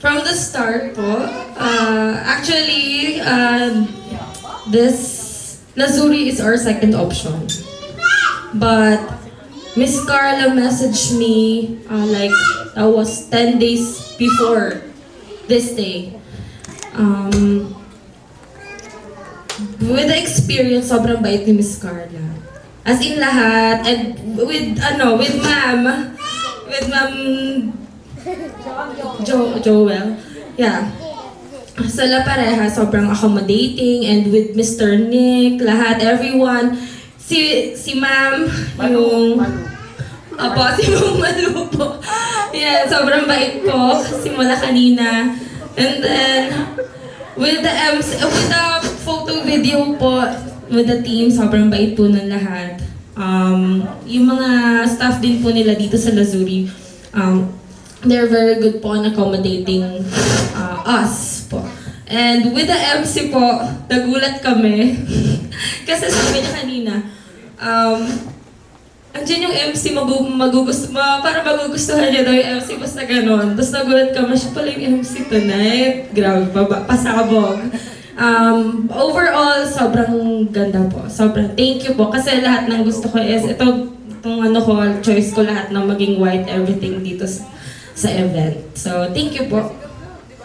From the start po, actually, this Lazuri is our second option. But Miss Carla messaged me like that was 10 days before this day. With the experience, sobrang bait ni Miss Carla. As in lahat, and with Ma'am Joel, yeah. Sila pareha, sobrang accommodating, and with Mr. Nick, lahat, everyone. Si Ma'am, yung... Apo, si Ma'am Malu po. Yeah, sobrang bait po, simula kanina. And then, with the photo video po, with the team, sobrang bait po ng lahat. Yung mga staff din po nila dito sa Lazuri, they're very good po on accommodating us po. And with the MC po, nagulat kami. Kasi sabi niya kanina, andyan yung MC, para magugustuhan niya daw yung MC, basta ganon. Tapos nagulat kami, siya pala yung MC tonight. Grabe, pasabog. Overall, sobrang ganda po. Sobrang thank you po. Kasi lahat ng gusto ko is, itong choice ko lahat na maging white everything dito sa event. So, thank you po.